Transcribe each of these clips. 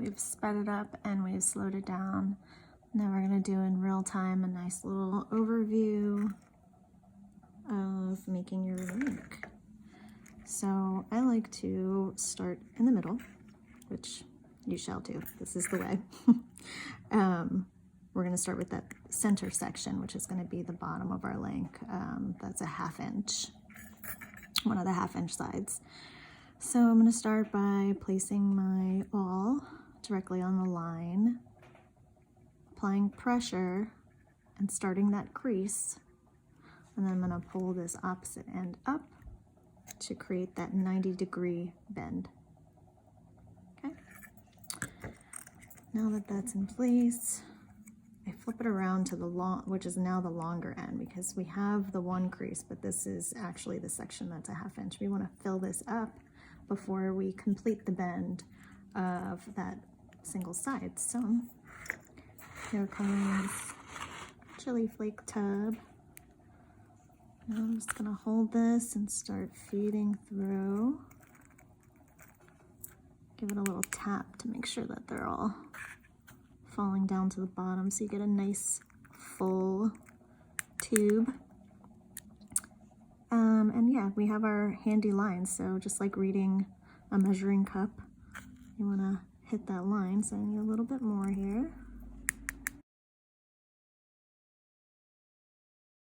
we've sped it up and we've slowed it down. Now we're gonna do in real time a nice little overview of making your link. So I like to start in the middle, which you shall too. This is the way. We're going to start with that center section, which is going to be the bottom of our link. That's a 1/2 inch, one of the 1/2 inch sides. So I'm going to start by placing my awl directly on the line, applying pressure and starting that crease. And then I'm going to pull this opposite end up to create that 90-degree bend. Okay. Now that that's in place, I flip it around to the long, which is now the longer end, because we have the one crease, but this is actually the section that's a 1/2 inch. We want to fill this up before we complete the bend of that single side. So here comes chili flake tub. Now I'm just gonna hold this and start feeding through. Give it a little tap to make sure that they're all falling down to the bottom so you get a nice full tube. And yeah, we have our handy lines, so just like reading a measuring cup, you want to hit that line. So I need a little bit more here.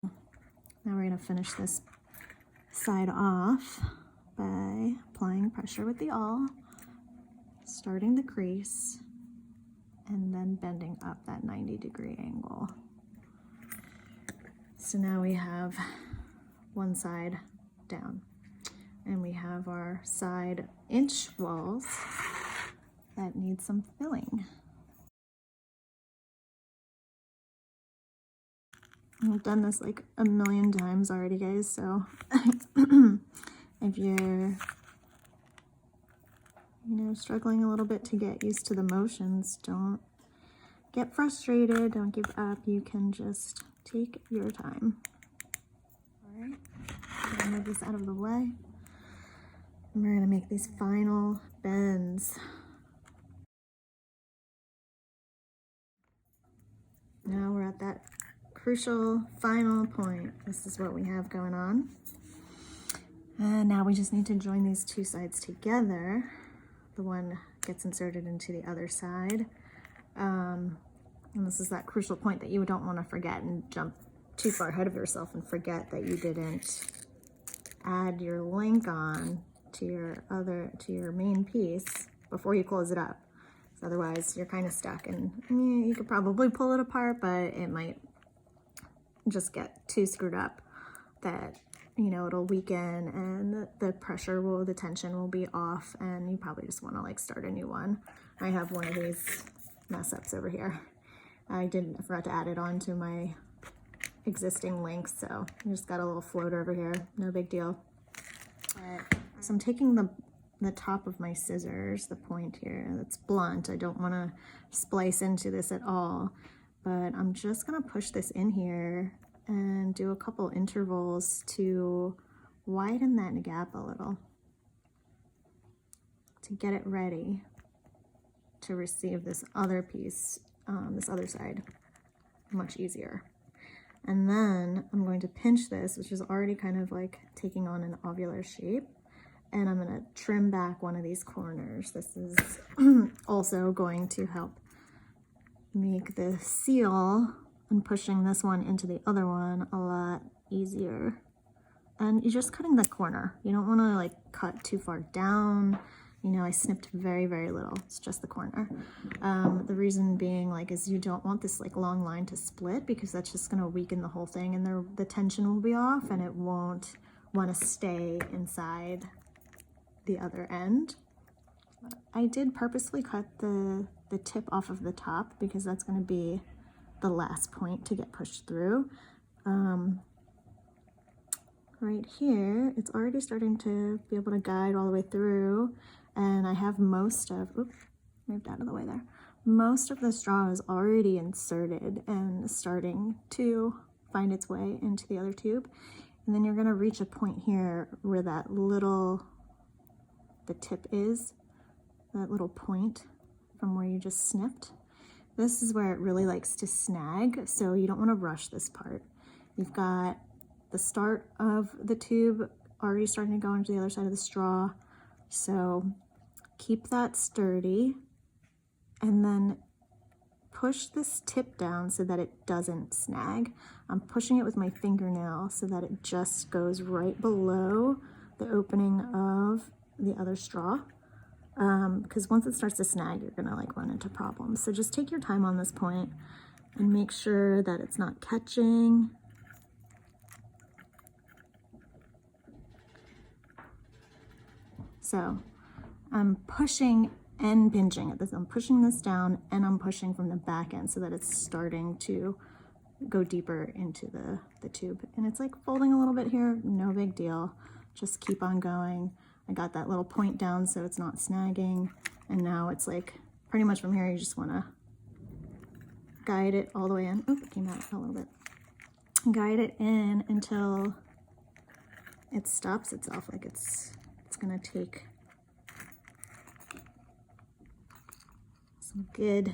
Now we're going to finish this side off by applying pressure with the awl, starting the crease, and then bending up that 90-degree angle. So now we have one side down, and we have our side inch walls that need some filling. I've done this like a million times already, guys, so if you're struggling a little bit to get used to the motions, don't get frustrated, don't give up. You can just take your time. All right, I'm gonna move this out of the way. And we're gonna make these final bends. Now we're at that crucial final point. This is what we have going on. And now we just need to join these two sides together. The one gets inserted into the other side. And this is that crucial point that you don't want to forget and jump too far ahead of yourself and forget that you didn't add your link on to your main piece before you close it up. So otherwise you're kind of stuck, and you could probably pull it apart, but it might just get too screwed up that it'll weaken, and the pressure the tension will be off, and you probably just want to like start a new one. I have one of these mess ups over here. I forgot to add it on to my existing links, so I just got a little float over here, no big deal. So I'm taking the top of my scissors, the point here that's blunt. I don't want to splice into this at all, but I'm just gonna push this in here and do a couple intervals to widen that gap a little to get it ready to receive this other piece, this other side, much easier. And then I'm going to pinch this, which is already kind of like taking on an ovular shape, and I'm gonna trim back one of these corners. This is also going to help make the seal and pushing this one into the other one a lot easier. And you're just cutting the corner. You don't want to like cut too far down. I snipped very, very little. It's just the corner. The reason being is you don't want this like long line to split, because that's just going to weaken the whole thing, and the tension will be off, and it won't want to stay inside the other end. I did purposely cut the tip off of the top, because that's going to be the last point to get pushed through. Right here, it's already starting to be able to guide all the way through, and I have moved out of the way there. Most of the straw is already inserted and starting to find its way into the other tube. And then you're gonna reach a point here where the tip is, that little point from where you just snipped. This is where it really likes to snag, so you don't want to rush this part. You've got the start of the tube already starting to go into the other side of the straw, so keep that sturdy and then push this tip down so that it doesn't snag. I'm pushing it with my fingernail so that it just goes right below the opening of the other straw. Because once it starts to snag, you're gonna like run into problems. So just take your time on this point and make sure that it's not catching. So I'm pushing and pinching at this. I'm pushing this down and I'm pushing from the back end so that it's starting to go deeper into the tube. And it's like folding a little bit here, no big deal. Just keep on going. I got that little point down so it's not snagging. And now it's like pretty much from here, you just wanna guide it all the way in. Oh, it came out a little bit. Guide it in until it stops itself, like it's gonna take some good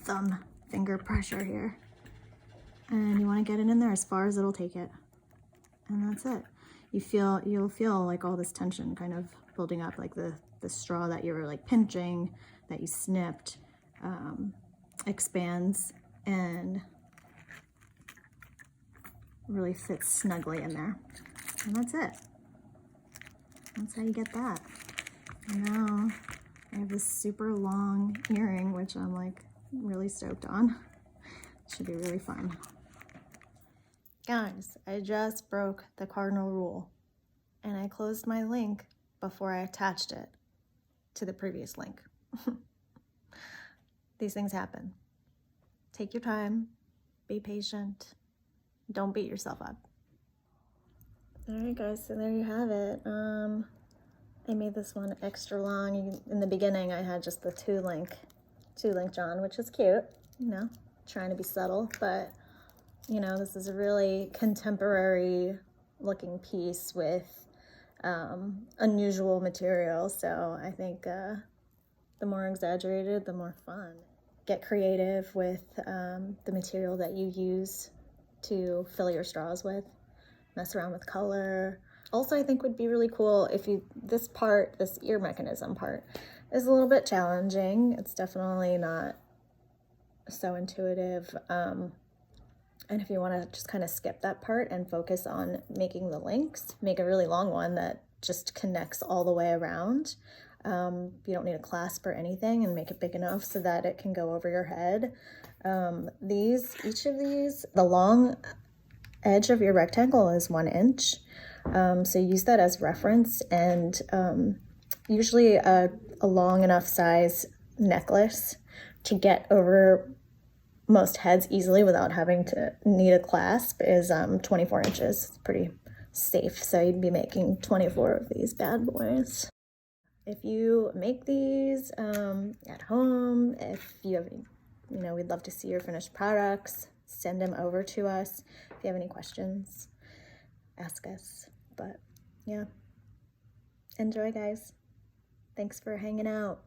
thumb finger pressure here. And you want to get it in there as far as it'll take it. And that's it. You'll feel like all this tension kind of building up, like the straw that you were like pinching, that you snipped, expands and really fits snugly in there. And that's it. That's how you get that. And now I have this super long earring, which I'm like really stoked on. Should be really fun. Guys, I just broke the cardinal rule and I closed my link before I attached it to the previous link. These things happen. Take your time, be patient, don't beat yourself up. All right guys, so there you have it. I made this one extra long. In the beginning I had just the two link John, which is cute, you know, trying to be subtle, but you know, this is a really contemporary looking piece with unusual material. So I think the more exaggerated, the more fun. Get creative with the material that you use to fill your straws with. Mess around with color. Also, I think would be really cool if this ear mechanism part is a little bit challenging. It's definitely not so intuitive. And if you want to just kind of skip that part and focus on making the links, make a really long one that just connects all the way around. You don't need a clasp or anything, and make it big enough so that it can go over your head. Each of these, the long edge of your rectangle is 1 inch. So use that as reference, and usually a long enough size necklace to get over most heads easily without having to need a clasp is 24 inches. It's pretty safe. So you'd be making 24 of these bad boys. If you make these at home, if you have any, we'd love to see your finished products. Send them over to us. If you have any questions, ask us. But yeah, enjoy guys. Thanks for hanging out.